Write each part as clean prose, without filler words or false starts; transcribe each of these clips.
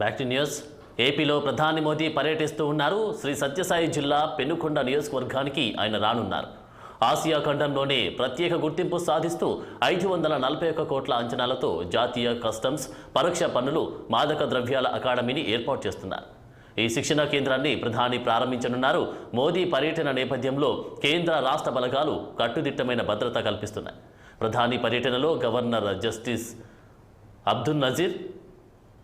Back to news. ఏపీలో ప్రధాని మోదీ పర్యటిస్తూ ఉన్నారు. శ్రీ సత్యసాయి జిల్లా పెనుకొండ నియోజకవర్గానికి ఆయన రానున్నారు. ఆసియా ఖండంలోనే ప్రత్యేక గుర్తింపు సాధిస్తూ 541 కోట్ల అంచనాలతో జాతీయ కస్టమ్స్, పరోక్ష పన్నులు, మాదక ద్రవ్యాల అకాడమీని ఏర్పాటు చేస్తున్నారు. ఈ శిక్షణ కేంద్రాన్ని ప్రధాని ప్రారంభించనున్నారు. మోదీ పర్యటన నేపథ్యంలో కేంద్ర రాష్ట్ర బలగాలు కట్టుదిట్టమైన భద్రత కల్పిస్తున్నాయి. ప్రధాని పర్యటనలో governor justice Abdul Nazeer,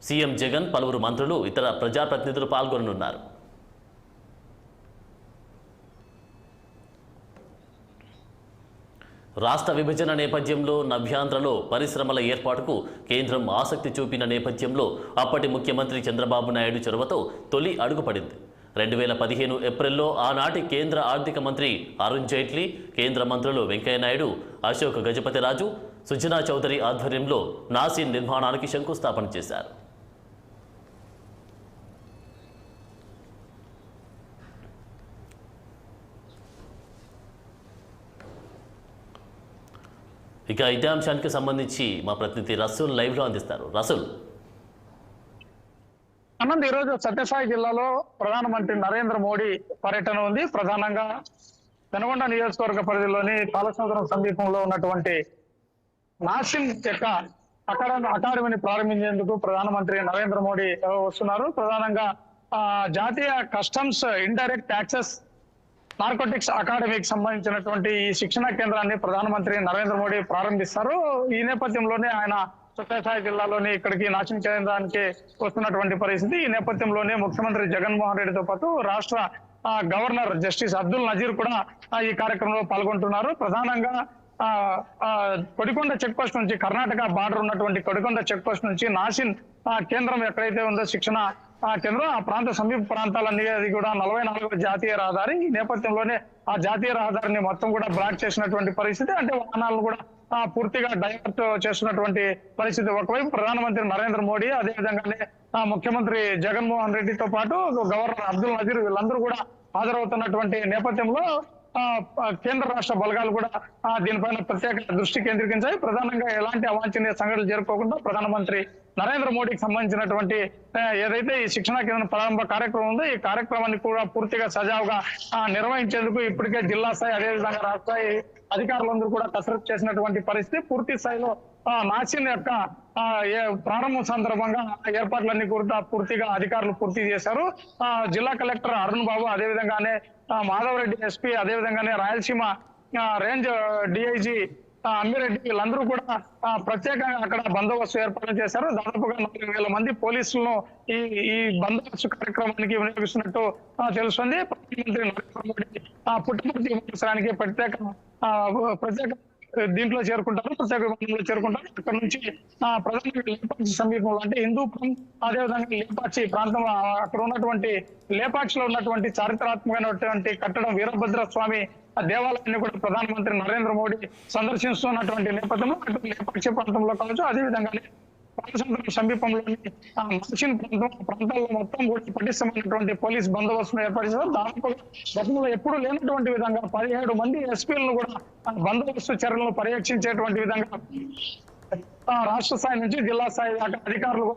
CM Jagan, పలువురు మంత్రులు, ఇతర ప్రజాప్రతినిధులు పాల్గొననున్నారు. రాష్ట్ర విభజన నేపథ్యంలో నవ్యాంధ్రలో పరిశ్రమల ఏర్పాటుకు కేంద్రం ఆసక్తి చూపిన నేపథ్యంలో అప్పటి ముఖ్యమంత్రి చంద్రబాబు నాయుడు చొరవతో తొలి అడుగుపడింది. 2015 ఏప్రిల్లో ఆనాటి కేంద్ర ఆర్థిక మంత్రి అరుణ్ జైట్లీ, కేంద్ర మంత్రులు వెంకయ్యనాయుడు, అశోక్ గజపతిరాజు, సుజనా చౌదరి ఆధ్వర్యంలో నాసిన్ నిర్మాణానికి శంకుస్థాపన చేశారు. ఇక ఇదే అంశానికి సంబంధించి మా ప్రతినిధి రసూల్ లైవ్ లో అందిస్తారు. రసూల్. అనంత్, ఈరోజు సత్యసాయి జిల్లాలో ప్రధానమంత్రి నరేంద్ర మోడీ పర్యటన ఉంది. ప్రధానంగా పెనుగొండ నియోజకవర్గ పరిధిలోని పాలసముద్రం సమీపంలో ఉన్నటువంటి నాసిన్ యొక్క అకాడమీని ప్రారంభించేందుకు ప్రధానమంత్రి నరేంద్ర మోడీ వస్తున్నారు. ప్రధానంగా జాతీయ కస్టమ్స్, ఇండైరెక్ట్ ట్యాక్సెస్, నార్కోటిక్స్ అకాడమీకి సంబంధించినటువంటి ఈ శిక్షణ కేంద్రాన్ని ప్రధానమంత్రి నరేంద్ర మోడీ ప్రారంభిస్తారు. ఈ నేపథ్యంలోనే ఆయన సత్యసాయి జిల్లాలోని ఇక్కడికి నాశనం కేంద్రానికి వస్తున్నటువంటి పరిస్థితి. ఈ నేపథ్యంలోనే ముఖ్యమంత్రి జగన్మోహన్ రెడ్డితో పాటు రాష్ట్ర గవర్నర్ జస్టిస్ అబ్దుల్ నజీర్ కూడా ఈ కార్యక్రమంలో పాల్గొంటున్నారు. ప్రధానంగా కొడికొండ చెక్ పోస్ట్ నుంచి, కర్ణాటక బార్డర్ ఉన్నటువంటి కొడికొండ చెక్ పోస్ట్ నుంచి నాసిన్ కేంద్రం ఎక్కడైతే ఉందో శిక్షణ కేంద్రం, ఆ ప్రాంత సమీప ప్రాంతాలన్నీ అది కూడా 44వ జాతీయ రహదారి. ఈ నేపథ్యంలోనే ఆ జాతీయ రహదారిని మొత్తం కూడా బ్లాక్ చేసినటువంటి పరిస్థితి. అంటే వాహనాలను కూడా పూర్తిగా డైవర్ట్ చేస్తున్నటువంటి పరిస్థితి. ఒకవైపు ప్రధానమంత్రి నరేంద్ర మోడీ, అదేవిధంగానే ముఖ్యమంత్రి జగన్మోహన్ రెడ్డితో పాటు గవర్నర్ అబ్దుల్ నజీర్ వీళ్ళందరూ కూడా హాజరవుతున్నటువంటి నేపథ్యంలో కేంద్ర రాష్ట్ర బలగాలు కూడా దీనిపైన ప్రత్యేక దృష్టి కేంద్రీకరించాయి. ప్రధానంగా ఎలాంటి అవాంఛనీయ సంఘటనలు జరుపుకోకుండా ప్రధానమంత్రి నరేంద్ర మోడీకి సంబంధించినటువంటి ఏదైతే ఈ శిక్షణా కేంద్రం ప్రారంభ కార్యక్రమం ఉందో ఈ కార్యక్రమాన్ని కూడా పూర్తిగా సజావుగా నిర్వహించేందుకు ఇప్పటికే జిల్లా స్థాయి, అదేవిధంగా రాష్ట్ర స్థాయి అధికారులందరూ కూడా కసరత్తు చేసినటువంటి పరిస్థితి. పూర్తి స్థాయిలో నాసిన్ యొక్క ప్రారంభం సందర్భంగా ఏర్పాట్లన్నీ కూడా పూర్తిగా అధికారులు పూర్తి చేశారు. జిల్లా కలెక్టర్ అరుణ్ బాబు, అదేవిధంగానే మాధవరెడ్డి ఎస్పీ, అదేవిధంగానే రాయలసీమ రేంజ్ డిఐజీ అమ్మిరెడ్డి వీళ్ళందరూ కూడా ప్రత్యేకంగా అక్కడ బందోబస్తు ఏర్పాటు చేశారు. దాదాపుగా 4,000 మంది పోలీసులను ఈ బందోబస్తు కార్యక్రమానికి వినియోగిస్తున్నట్టు తెలుస్తుంది. ప్రధానమంత్రి నరేంద్ర మోడీ పుట్టపర్తి విమానాశ్రయానికి ప్రత్యేక దీంట్లో చేరుకుంటారు, ప్రత్యేక విమానంలో చేరుకుంటారు. అక్కడ నుంచి ప్రధానంగా లేపాక్షి సమీపంలో, అంటే హిందూపురం, అదేవిధంగా లేపాక్షి ప్రాంతం, అక్కడ ఉన్నటువంటి లేపాక్షిలో ఉన్నటువంటి చారిత్రాత్మకమైనటువంటి కట్టడం వీరభద్ర స్వామి దేవాలయాన్ని కూడా ప్రధానమంత్రి నరేంద్ర మోడీ సందర్శిస్తున్నటువంటి నేపథ్యంలో అటు లేపాక్షి ప్రాంతంలో కావచ్చు, అదేవిధంగానే పాలసముద్రం సమీపంలోని నాసిన్ ప్రాంతాల్లో మొత్తం కూడా పటిష్టమైనటువంటి పోలీస్ బందోబస్తును ఏర్పాటు చేశారు. దాదాపుగా గతంలో ఎప్పుడు లేనటువంటి విధంగా 17 మంది ఎస్పీలను కూడా బందోబస్తు చర్యలను పర్యవేక్షించేటువంటి విధంగా రాష్ట్ర స్థాయి నుంచి జిల్లా స్థాయి దాకా అధికారులు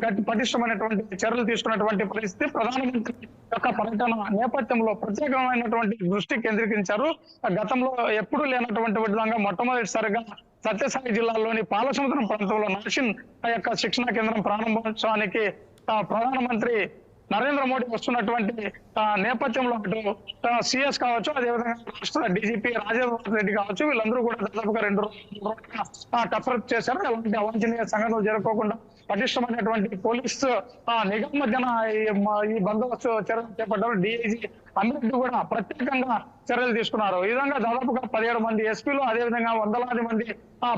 గట్టి పటిష్టమైనటువంటి చర్యలు తీసుకున్నటువంటి పరిస్థితి. ప్రధానమంత్రి యొక్క పర్యటన నేపథ్యంలో ప్రత్యేకమైనటువంటి దృష్టి కేంద్రీకరించారు. గతంలో ఎప్పుడూ లేనటువంటి విధంగా మొట్టమొదటిసారిగా సత్యసాయి జిల్లాలోని పాలసముద్రం ప్రాంతంలో నాసిన్ యొక్క శిక్షణా కేంద్రం ప్రారంభోత్సవానికి ప్రధానమంత్రి నరేంద్ర మోడీ వస్తున్నటువంటి నేపథ్యంలో అటు సిఎస్ కావచ్చు, అదేవిధంగా రాష్ట్ర డీజీపీ రాజేంద్ర రెడ్డి కావచ్చు, వీళ్ళందరూ కూడా దాదాపుగా 2 రోజులుగా కసరత్తు చేశారు. ఎలాంటి అవాంఛనీయ సంఘటనలు జరగకుండా పటిష్టమైనటువంటి పోలీసు నిఘా మధ్యన ఈ బందోబస్తు చర్యలు చేపట్టారు. డిఐజీ అమ్మిరెడ్డి కూడా ప్రత్యేకంగా చర్యలు తీసుకున్నారు. ఈ విధంగా దాదాపుగా 17 మంది ఎస్పీలు, అదేవిధంగా వందలాది మంది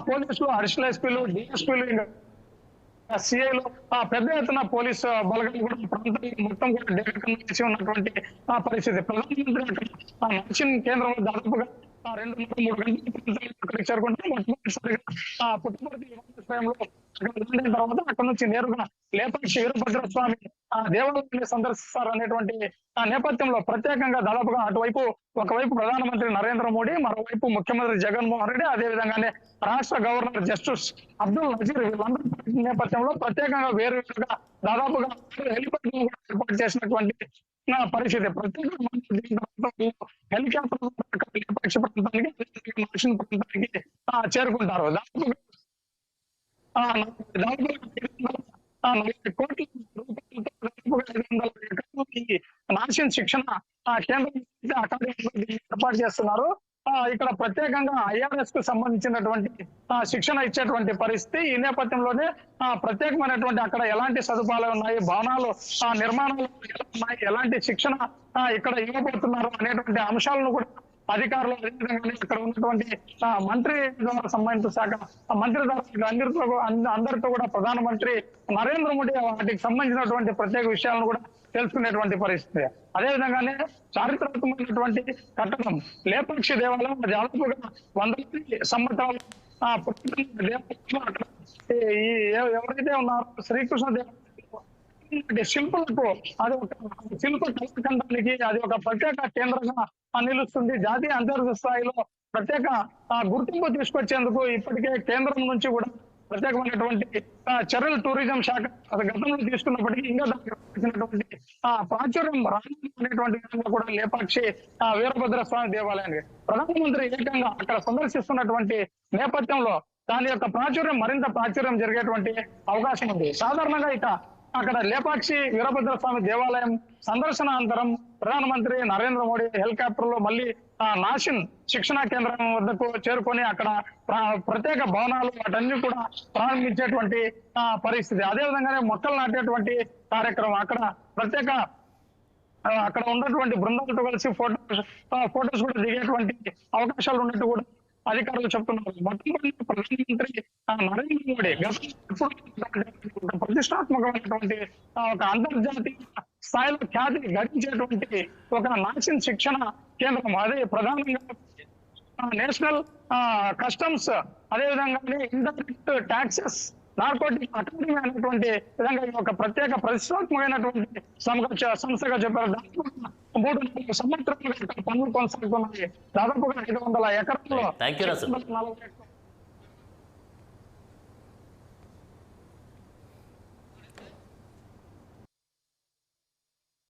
పోలీసులు, అడిషనల్ ఎస్పీలు, డిఎస్పీలు, సిఐలు పెద్ద ఎత్తున పోలీసు బలగాలు కూడా ప్రాంతాన్ని మొత్తం కూడా చేసి ఉన్నటువంటి పరిస్థితి. ప్రధానమంత్రి నాసిన్ కేంద్రంలో దాదాపుగా 2-3 గంటల అక్కడికి చేరుకుంటారు. మొట్టమొదటిసారిగా పుట్టపర్తి విమానాశ్రయంలో తర్వాత అక్కడ నుంచి నేరుగా లేపాక్షి వీరభద్ర స్వామి దేవాలయాన్ని సందర్శిస్తారు అనేటువంటి నేపథ్యంలో ప్రత్యేకంగా దాదాపుగా అటువైపు ఒకవైపు ప్రధానమంత్రి నరేంద్ర మోడీ, మరోవైపు ముఖ్యమంత్రి జగన్మోహన్ రెడ్డి, అదే విధంగానే రాష్ట్ర గవర్నర్ జస్టిస్ అబ్దుల్ నజీర్ వీళ్ళందరూ నేపథ్యంలో ప్రత్యేకంగా వేరువేరుగా దాదాపుగా హెలిపాడ్ ఏర్పాటు చేసినటువంటి పరిస్థితి. ప్రత్యేక హెలికాప్టర్ విపక్ష ప్రాంతానికి దక్షిణ ప్రాంతానికి చేరుకుంటారు. కోట్ల రూపాయలతో నాషన్ శిక్షణ కేంద్రం అకాడమీ ఏర్పాటు చేస్తున్నారు. ఇక్కడ ప్రత్యేకంగా IRS కు సంబంధించినటువంటి శిక్షణ ఇచ్చేటువంటి పరిస్థితి. ఈ నేపథ్యంలోనే ప్రత్యేకమైనటువంటి అక్కడ ఎలాంటి సదుపాయాలు ఉన్నాయి, భవనాలు నిర్మాణాలు ఎలా ఉన్నాయి, ఎలాంటి శిక్షణ ఇక్కడ ఇవ్వబోతున్నారు అనేటువంటి అంశాలను కూడా అధికారులు అదేవిధంగా ఇక్కడ ఉన్నటువంటి మంత్రి ద్వారా సంబంధిత శాఖ మంత్రి ద్వారా అందరితో కూడా ప్రధానమంత్రి నరేంద్ర మోడీ వాటికి సంబంధించినటువంటి ప్రత్యేక విషయాలను కూడా తెలుసుకునేటువంటి పరిస్థితి. అదేవిధంగానే చారిత్రాత్మకమైనటువంటి కట్టడం లేపాక్షి దేవాలయం దాదాపుగా 100 సంవత్సరాలు ఎవరైతే ఉన్నారో శ్రీకృష్ణ దేవాలయం శిల్పులకు అది ఒక శిల్ప కళాఖండానికి అది ఒక ప్రత్యేక కేంద్రంగా నిలుస్తుంది. జాతీయ అంతర్జాతీయ స్థాయిలో ప్రత్యేక గుర్తింపు తీసుకొచ్చేందుకు ఇప్పటికే కేంద్రం నుంచి కూడా ప్రత్యేకమైనటువంటి చర్యలు టూరిజం శాఖ గతంలో తీసుకున్నప్పటికీ ఇంకా దానికి ప్రాచుర్యం అనేటువంటి కూడా లేపాక్షి వీరభద్ర స్వామి దేవాలయానికి ప్రధానమంత్రి ఏకంగా అక్కడ సందర్శిస్తున్నటువంటి నేపథ్యంలో దాని యొక్క ప్రాచుర్యం మరింత ప్రాచుర్యం జరిగేటువంటి అవకాశం ఉంది. సాధారణంగా ఇక అక్కడ లేపాక్షి వీరభద్ర స్వామి దేవాలయం సందర్శనానంతరం ప్రధానమంత్రి నరేంద్ర మోడీ హెలికాప్టర్ లో మళ్ళీ నాషన్ శిక్షణా కేంద్రం వద్దకు చేరుకొని అక్కడ ప్రత్యేక భవనాలు వాటన్ని కూడా ప్రారంభించేటువంటి పరిస్థితి. అదేవిధంగానే మొక్కలు నాటేటువంటి కార్యక్రమం అక్కడ ప్రత్యేక అక్కడ ఉన్నటువంటి బృందాలతో కలిసి ఫోటోస్ కూడా దిగేటువంటి అవకాశాలు ఉన్నట్టు కూడా అధికారులు చెప్తున్నారు. మొట్టమొదటి ప్రధానమంత్రి నరేంద్ర మోడీ ప్రతిష్టాత్మకమైనటువంటి ఒక అంతర్జాతీయ స్థాయిలో ఖ్యాతి గడించేటువంటి ఒక నాషన్ శిక్షణ కేంద్రం. అదే ప్రధానంగా నేషనల్ కస్టమ్స్ అదేవిధంగా ఇండైరెక్ట్ ట్యాక్సెస్ నార్కోటిక్ అకాడమీ అనేటువంటి విధంగా ఒక ప్రత్యేక ప్రతిష్టాత్మకమైనటువంటి సంస్థగా చెప్పారు. 3 సంవత్సరాలుగా పనులు కొనసాగుతున్నాయి. దాదాపుగా 500 ఎకరాల్లో